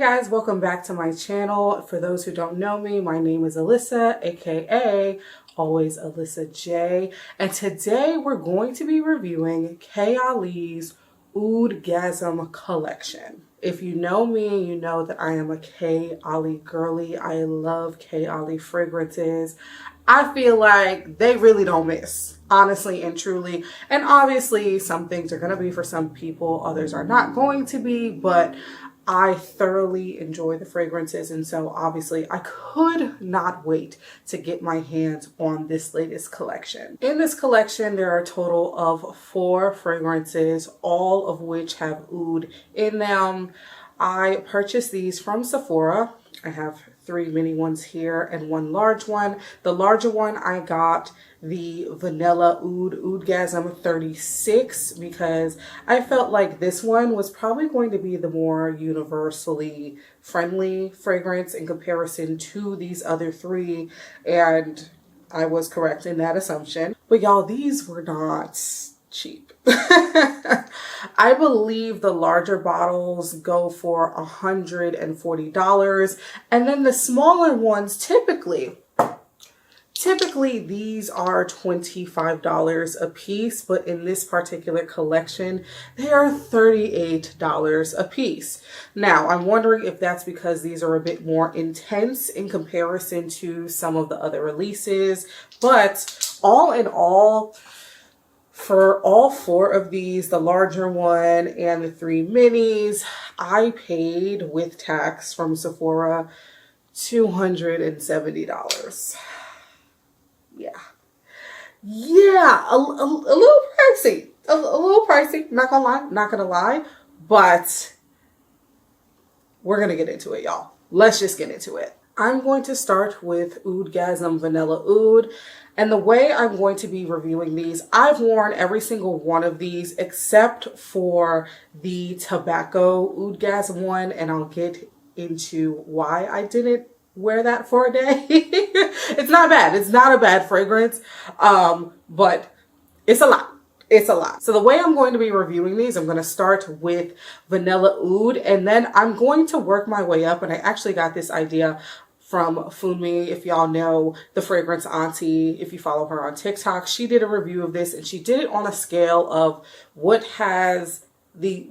guys, welcome back to my channel. For those who don't know me, my name is Alyssa, aka Always Alyssa J, and today we're going to be reviewing Kayali's Oudgasm Collection. If you know me, you know that I am a Kayali girly. I love Kayali fragrances. I feel like they really don't miss, honestly and truly. And obviously some things are going to be for some people, others are not going to be, but I thoroughly enjoy the fragrances, and so obviously I could not wait to get my hands on this latest collection. In this collection, there are a total of 4 fragrances, all of which have oud in them. I purchased these from Sephora. I have 3 mini ones here and 1 large one. The larger one I got the Vanilla Oudgasm 36 because I felt like this one was probably going to be the more universally friendly fragrance in comparison to these other 3, and I was correct in that assumption. But y'all, these were not cheap. I believe the larger bottles go for $140, and then the smaller ones typically these are $25 a piece, but in this particular collection, they are $38 a piece. Now, I'm wondering if that's because these are a bit more intense in comparison to some of the other releases, but all in all, for all 4 of these, the larger one and the 3 minis, I paid with tax from Sephora $270. Yeah, a little pricey, a little pricey, not gonna lie, but we're gonna get into it, y'all. Let's just get into it. I'm going to start with Oudgasm Vanilla Oud, and the way I'm going to be reviewing these, I've worn every single one of these except for the Tobacco Oudgasm one, and I'll get into why I didn't wear that for a day. It's not bad. It's not a bad fragrance, but it's a lot. It's a lot. So the way I'm going to be reviewing these, I'm going to start with Vanilla Oud, and then I'm going to work my way up. And I actually got this idea from Funmi. If y'all know the fragrance auntie, if you follow her on TikTok, she did a review of this, and she did it on a scale of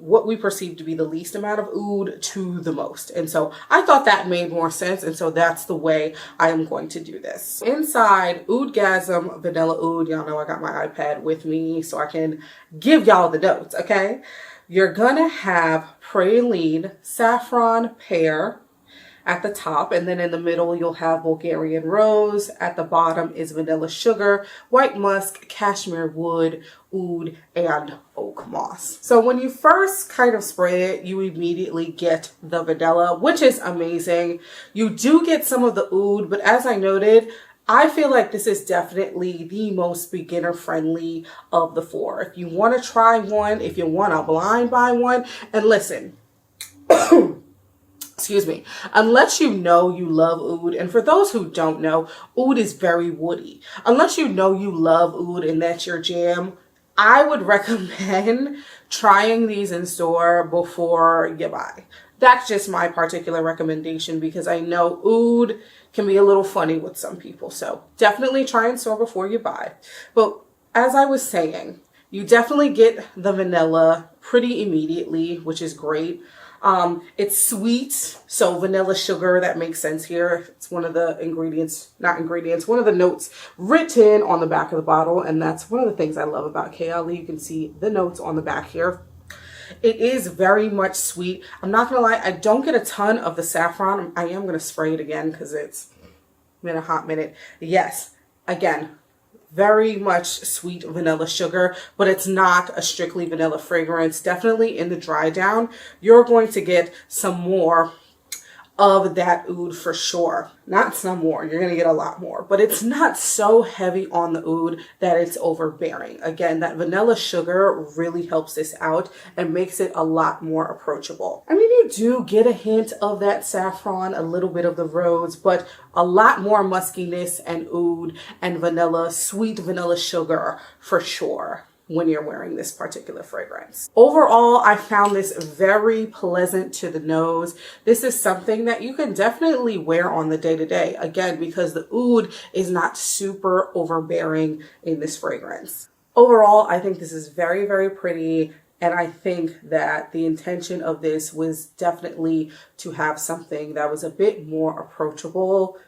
what we perceive to be the least amount of oud to the most. And so I thought that made more sense, and so that's the way I am going to do this. Inside Oudgasm Vanilla Oud, y'all know I got my iPad with me so I can give y'all the notes, okay? You're gonna have praline, saffron, pear at the top, and then in the middle you'll have Bulgarian rose. At the bottom is vanilla sugar, white musk, cashmere wood, oud, and oak moss. So when you first kind of spray it, you immediately get the vanilla, which is amazing. You do get some of the oud, but as I noted, I feel like this is definitely the most beginner friendly of the 4. If you want to try one, if you want to blind buy one, and listen, excuse me, unless you know you love oud, and for those who don't know, oud is very woody. Unless you know you love oud and that's your jam, I would recommend trying these in store before you buy. That's just my particular recommendation because I know oud can be a little funny with some people. So definitely try in store before you buy. But as I was saying, you definitely get the vanilla pretty immediately, which is great. It's sweet, so vanilla sugar, that makes sense here. It's one of the one of the notes written on the back of the bottle, and that's one of the things I love about Kayali. You can see the notes on the back here. It is very much sweet. I'm not gonna lie, I don't get a ton of the saffron. I am gonna spray it again because it's been a hot minute. Yes, again, very much sweet vanilla sugar, but it's not a strictly vanilla fragrance. Definitely in the dry down, you're going to get some more of that oud for sure. Not some more, you're gonna get a lot more, but it's not so heavy on the oud that it's overbearing. Again, that vanilla sugar really helps this out and makes it a lot more approachable. I mean, you do get a hint of that saffron, a little bit of the rose, but a lot more muskiness and oud and vanilla, sweet vanilla sugar for sure. when you're wearing this particular fragrance. Overall, I found this very pleasant to the nose. This is something that you can definitely wear on the day-to-day, again, because the oud is not super overbearing in this fragrance. Overall, I think this is very, very pretty. And I think that the intention of this was definitely to have something that was a bit more approachable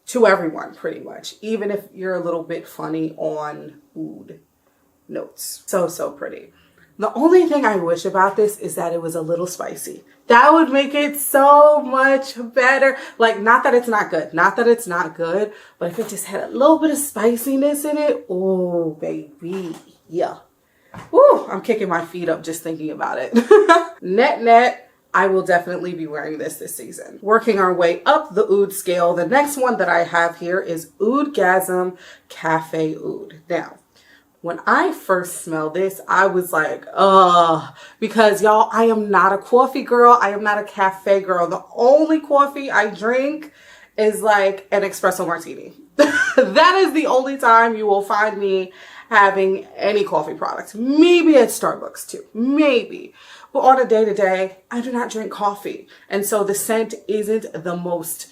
to everyone, pretty much. Even if you're a little bit funny on oud notes. So, so pretty. The only thing I wish about this is that it was a little spicy. That would make it so much better. Like, not that it's not good. Not that it's not good. But if it just had a little bit of spiciness in it. Oh, baby. Yeah. Woo, I'm kicking my feet up just thinking about it. Net, I will definitely be wearing this season. Working our way up the oud scale, the next one that I have here is Oudgasm Cafe Oud. Now, when I first smelled this, I was like, because y'all, I am not a coffee girl. I am not a cafe girl. The only coffee I drink is like an espresso martini. That is the only time you will find me having any coffee products. Maybe at Starbucks too, maybe. But on a day-to-day, I do not drink coffee. And so the scent isn't the most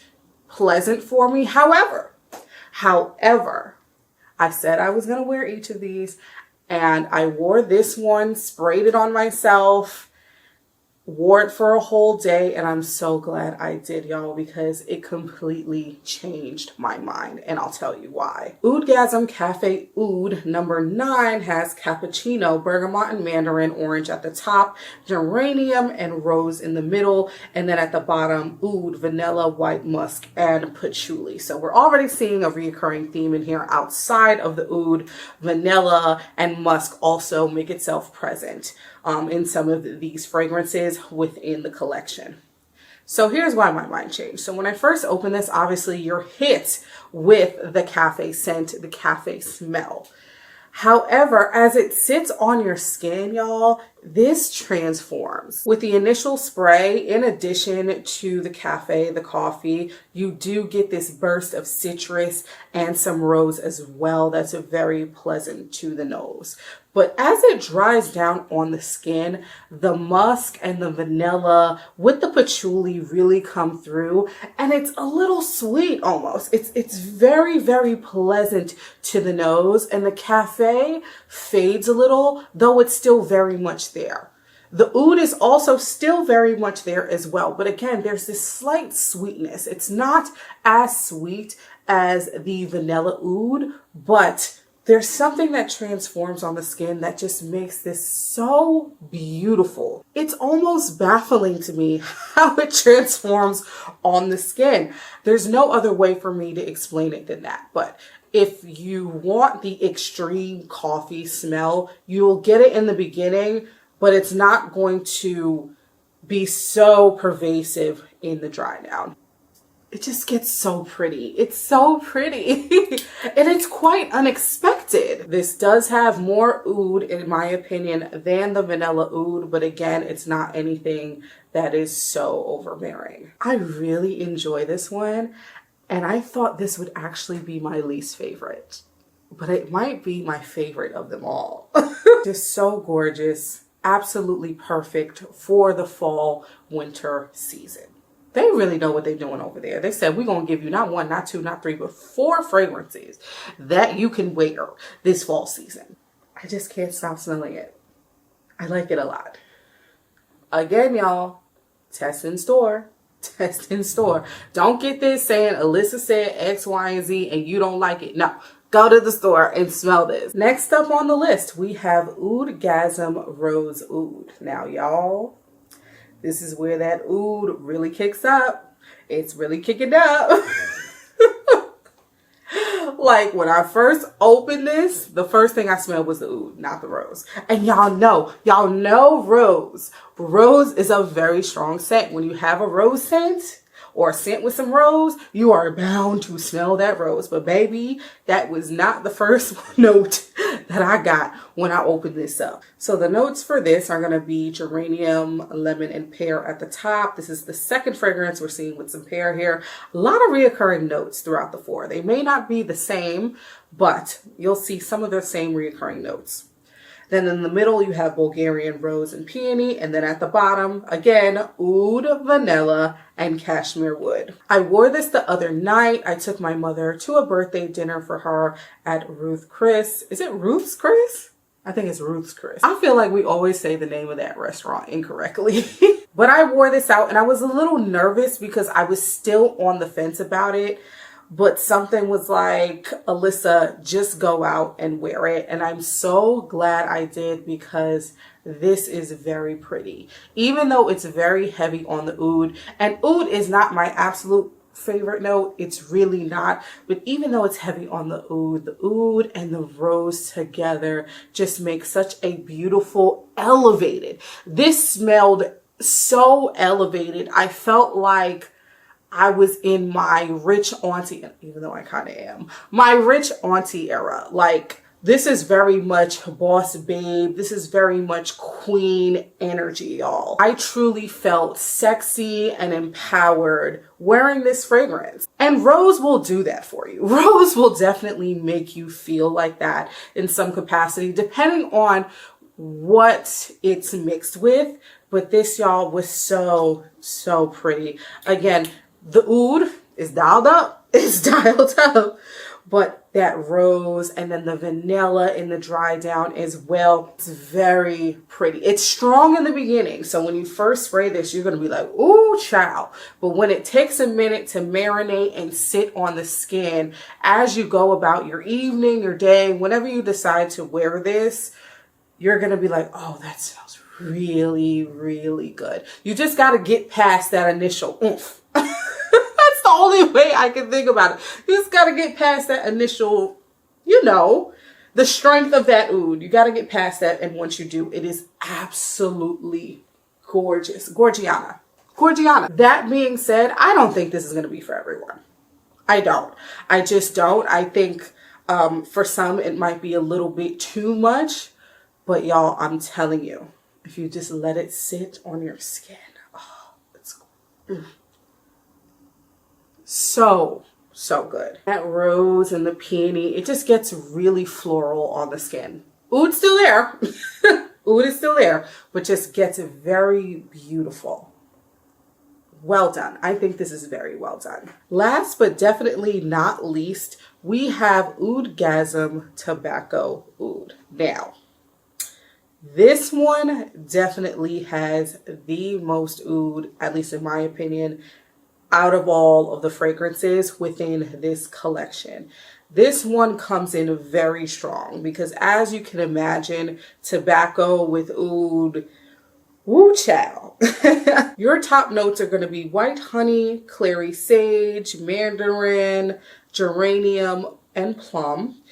pleasant for me. However, I said I was going to wear each of these, and I wore this one, sprayed it on myself, wore it for a whole day, and I'm so glad I did, y'all, because it completely changed my mind, and I'll tell you why. Oudgasm Cafe Oud number 9 has cappuccino, bergamot and mandarin orange at the top, geranium and rose in the middle, and then at the bottom, oud, vanilla, white musk, and patchouli. So we're already seeing a recurring theme in here outside of the oud. Vanilla and musk also make itself present in some of these fragrances within the collection. So here's why my mind changed. So when I first opened this, obviously you're hit with the cafe scent, the cafe smell. However, as it sits on your skin, y'all, this transforms. With the initial spray, in addition to the cafe, the coffee, you do get this burst of citrus and some rose as well. That's very pleasant to the nose. But as it dries down on the skin, the musk and the vanilla with the patchouli really come through, and it's a little sweet almost. It's very, very pleasant to the nose, and the cafe fades a little, though it's still very much there. The oud is also still very much there as well. But again, there's this slight sweetness. It's not as sweet as the vanilla oud, but there's something that transforms on the skin that just makes this so beautiful. It's almost baffling to me how it transforms on the skin. There's no other way for me to explain it than that. But if you want the extreme coffee smell, you'll get it in the beginning, but it's not going to be so pervasive in the dry down. It just gets so pretty. It's so pretty. And it's quite unexpected. This does have more oud, in my opinion, than the vanilla oud. But again, it's not anything that is so overbearing. I really enjoy this one. And I thought this would actually be my least favorite. But it might be my favorite of them all. Just so gorgeous. Absolutely perfect for the fall winter season. They really know what they're doing over there. They said, we're going to give you not 1, not 2, not 3, but 4 fragrances that you can wear this fall season. I just can't stop smelling it. I like it a lot. Again, y'all, test in store. Test in store. Don't get this saying Alyssa said X, Y, and Z and you don't like it. No. Go to the store and smell this. Next up on the list, we have Oudgasm Rose Oud. Now, y'all, this is where that oud really kicks up. It's really kicking up. Like when I first opened this, the first thing I smelled was the oud, not the rose. And y'all know rose. Rose is a very strong scent. When you have a rose scent or a scent with some rose, you are bound to smell that rose. But baby, that was not the first note that I got when I opened this up. So the notes for this are going to be geranium, lemon, and pear at the top. This is the second fragrance we're seeing with some pear here. A lot of reoccurring notes throughout the 4. They may not be the same, but you'll see some of the same reoccurring notes. Then in the middle, you have Bulgarian rose and peony. And then at the bottom, again, oud, vanilla, and cashmere wood. I wore this the other night. I took my mother to a birthday dinner for her at Ruth Chris. Is it Ruth's Chris? I think it's Ruth's Chris. I feel like we always say the name of that restaurant incorrectly. But I wore this out and I was a little nervous because I was still on the fence about it. But something was like, Alyssa, just go out and wear it. And I'm so glad I did because this is very pretty. Even though it's very heavy on the oud. And oud is not my absolute favorite note. It's really not. But even though it's heavy on the oud and the rose together just make such a beautiful elevated. This smelled so elevated. I felt like I was in my rich auntie, even though I kind of am, my rich auntie era. Like, this is very much boss babe. This is very much queen energy, y'all. I truly felt sexy and empowered wearing this fragrance. And rose will do that for you. Rose will definitely make you feel like that in some capacity, depending on what it's mixed with. But this, y'all, was so pretty. Again, the oud is dialed up. It's dialed up. But that rose and then the vanilla in the dry down as well. It's very pretty. It's strong in the beginning. So when you first spray this, you're going to be like, ooh, child. But when it takes a minute to marinate and sit on the skin, as you go about your evening, your day, whenever you decide to wear this, you're going to be like, oh, that smells really, really good. You just got to get past that initial oomph. That's the only way I can think about it. You just got to get past that initial, you know, the strength of that oud. You got to get past that. And once you do, it is absolutely gorgeous. Gorgiana. Gorgiana. That being said, I don't think this is going to be for everyone. I don't. I just don't. I think for some, it might be a little bit too much. But y'all, I'm telling you, if you just let it sit on your skin, oh, it's so good. That rose and the peony, it just gets really floral on the skin. Oud's still there. Oud is still there, but just gets very beautiful. Well done. I think this is very well done. Last but definitely not least, we have Oudgasm Tobacco Oud. Now, this one definitely has the most oud, at least in my opinion, out of all of the fragrances within this collection. This one comes in very strong because, as you can imagine, tobacco with oud, woo chow. Your top notes are going to be white honey, clary sage, mandarin, geranium, and plum.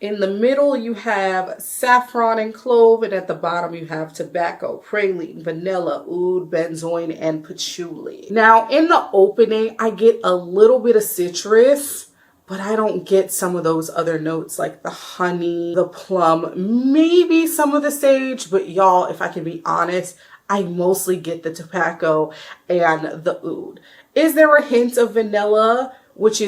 In the middle, you have saffron and clove, and at the bottom, you have tobacco, praline, vanilla, oud, benzoin, and patchouli. Now, in the opening, I get a little bit of citrus, but I don't get some of those other notes like the honey, the plum, maybe some of the sage, but y'all, if I can be honest, I mostly get the tobacco and the oud. Is there a hint of vanilla, which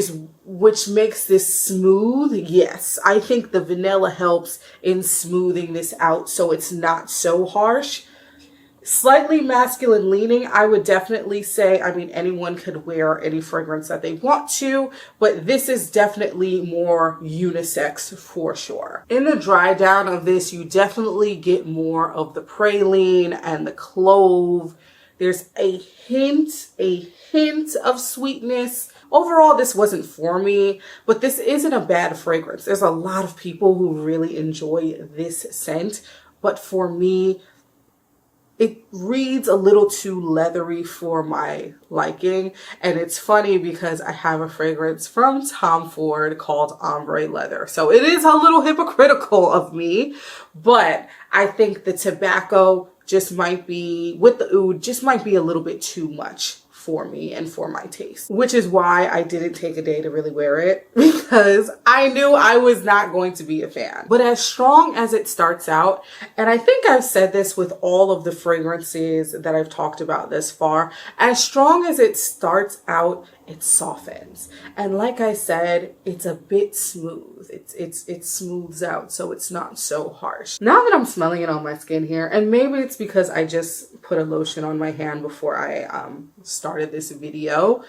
makes this smooth? Yes, I think the vanilla helps in smoothing this out so it's not so harsh. Slightly masculine leaning, I would definitely say. I mean, anyone could wear any fragrance that they want to, but this is definitely more unisex for sure. In the dry down of this, you definitely get more of the praline and the clove. There's a hint of sweetness. Overall, this wasn't for me, but this isn't a bad fragrance. There's a lot of people who really enjoy this scent, but for me, it reads a little too leathery for my liking. And it's funny because I have a fragrance from Tom Ford called Ombre Leather. So it is a little hypocritical of me, but I think the tobacco just might be, with the oud, just might be a little bit too much for me and for my taste, which is why I didn't take a day to really wear it, because I knew I was not going to be a fan. But as strong as it starts out, and I think I've said this with all of the fragrances that I've talked about this far, as strong as it starts out, it softens. And like I said, it's a bit smooth. It smooths out, so it's not so harsh. Now that I'm smelling it on my skin here, and maybe it's because I just put a lotion on my hand before I started this video,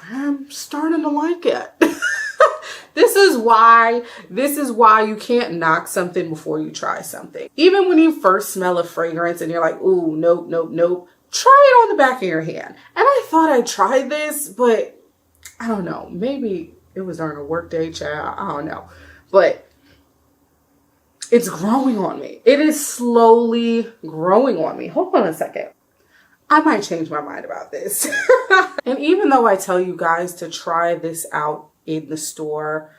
I'm starting to like it. This is why you can't knock something before you try something. Even when you first smell a fragrance and you're like, ooh, nope, nope, nope, try it on the back of your hand. And I thought I tried this, but I don't know. Maybe it was during a work day, child. I don't know. But it's growing on me. It is slowly growing on me. Hold on a second. I might change my mind about this. And even though I tell you guys to try this out in the store,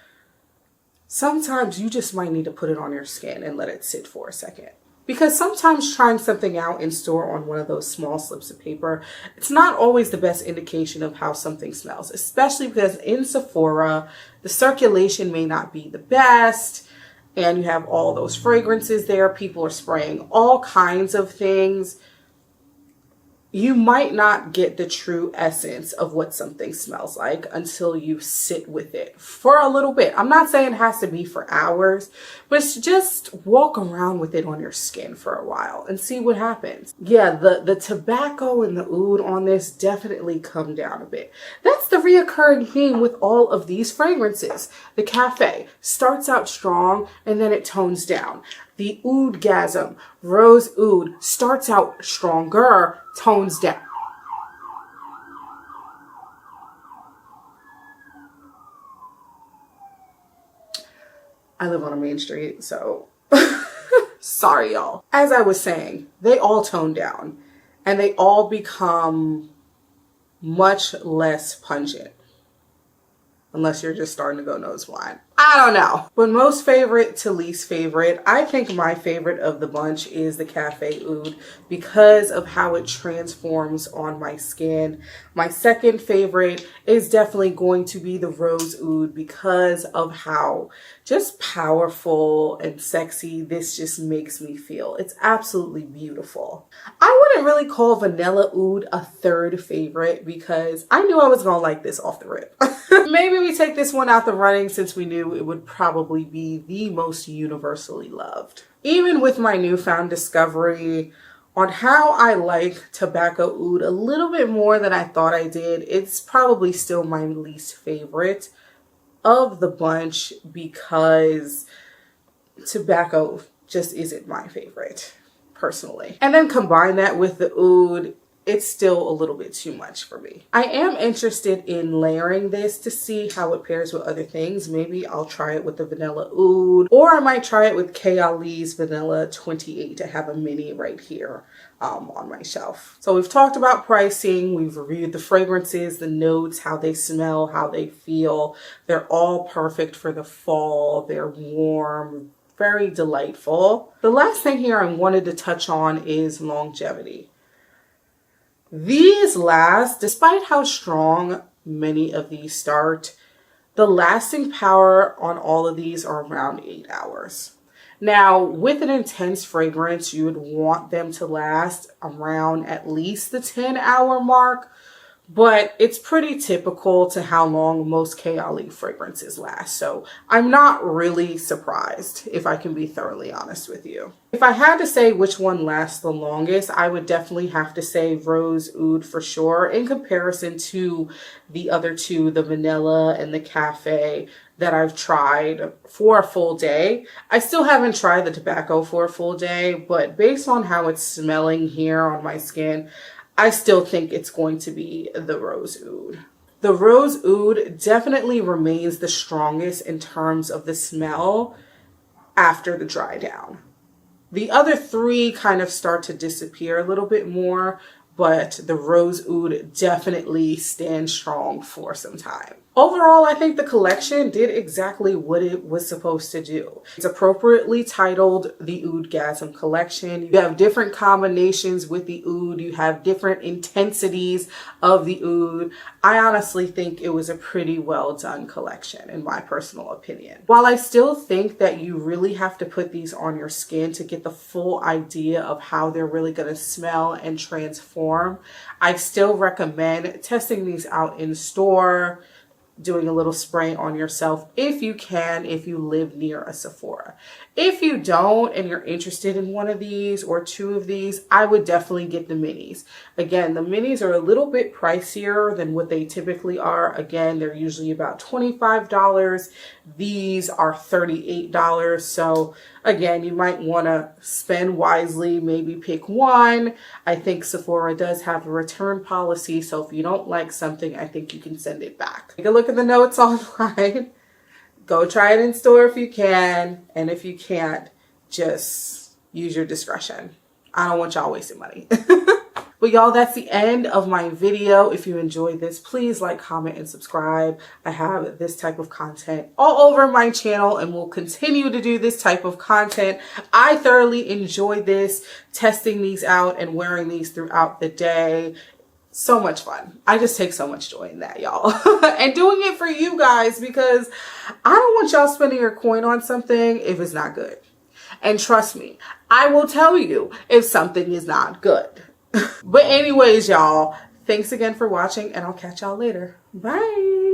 sometimes you just might need to put it on your skin and let it sit for a second. Because sometimes trying something out in store on one of those small slips of paper, it's not always the best indication of how something smells, especially because in Sephora, the circulation may not be the best, and you have all those fragrances there. People are spraying all kinds of things. You might not get the true essence of what something smells like until you sit with it for a little bit. I'm not saying it has to be for hours, but just walk around with it on your skin for a while and see what happens. Yeah, the tobacco and the oud on this definitely come down a bit. That's the reoccurring theme with all of these fragrances. The cafe starts out strong and then it tones down. The Oudgasm Rose Oud starts out stronger, tones down. I live on a main street, so sorry, y'all. As I was saying, they all tone down and they all become much less pungent. Unless you're just starting to go nose blind. I don't know. But most favorite to least favorite, I think my favorite of the bunch is the Cafe Oud because of how it transforms on my skin. My second favorite is definitely going to be the Rose Oud because of how just powerful and sexy this just makes me feel. It's absolutely beautiful. I wouldn't really call Vanilla Oud a third favorite because I knew I was gonna like this off the rip. Maybe we take this one out the running since we knew it would probably be the most universally loved. Even with my newfound discovery on how I like tobacco oud a little bit more than I thought I did, it's probably still my least favorite of the bunch because tobacco just isn't my favorite personally. And then combine that with the oud, it's still a little bit too much for me. I am interested in layering this to see how it pairs with other things. Maybe I'll try it with the Vanilla Oud, or I might try it with Kayali's Vanilla 28 to have a mini right here on my shelf. So we've talked about pricing, we've reviewed the fragrances, the notes, how they smell, how they feel. They're all perfect for the fall. They're warm, very delightful. The last thing here I wanted to touch on is longevity. These last, despite how strong many of these start, the lasting power on all of these are around 8 hours. Now, with an intense fragrance, you would want them to last around at least the 10-hour mark, but it's pretty typical to how long most Kayali fragrances last. So I'm not really surprised, if I can be thoroughly honest with you. If I had to say which one lasts the longest, I would definitely have to say Rose Oud for sure, in comparison to the other two, the Vanilla and the Cafe, that I've tried for a full day. I still haven't tried the tobacco for a full day, but based on how it's smelling here on my skin, I still think it's going to be the Rose Oud. The Rose Oud definitely remains the strongest in terms of the smell after the dry down. The other three kind of start to disappear a little bit more, but the Rose Oud definitely stands strong for some time. Overall, I think the collection did exactly what it was supposed to do. It's appropriately titled the Oudgasm Collection. You have different combinations with the oud. You have different intensities of the oud. I honestly think it was a pretty well done collection in my personal opinion. While I still think that you really have to put these on your skin to get the full idea of how they're really going to smell and transform, I still recommend testing these out in store, doing a little spray on yourself if you can, if you live near a Sephora. If you don't and you're interested in one of these or two of these, I would definitely get the minis. Again, the minis are a little bit pricier than what they typically are. Again, they're usually about $25. These are $38. So again, you might want to spend wisely, maybe pick one. I think Sephora does have a return policy, so if you don't like something, I think you can send it back. Take a look at the notes online. Go try it in store if you can, and if you can't, just use your discretion. I don't want y'all wasting money. But y'all, that's the end of my video. If you enjoyed this, please like, comment, and subscribe. I have this type of content all over my channel and will continue to do this type of content. I thoroughly enjoy this, testing these out and wearing these throughout the day. So much fun. I just take so much joy in that, y'all. And doing it for you guys, because I don't want y'all spending your coin on something if it's not good. And trust me, I will tell you if something is not good. But anyways, y'all, thanks again for watching, and I'll catch y'all later. Bye.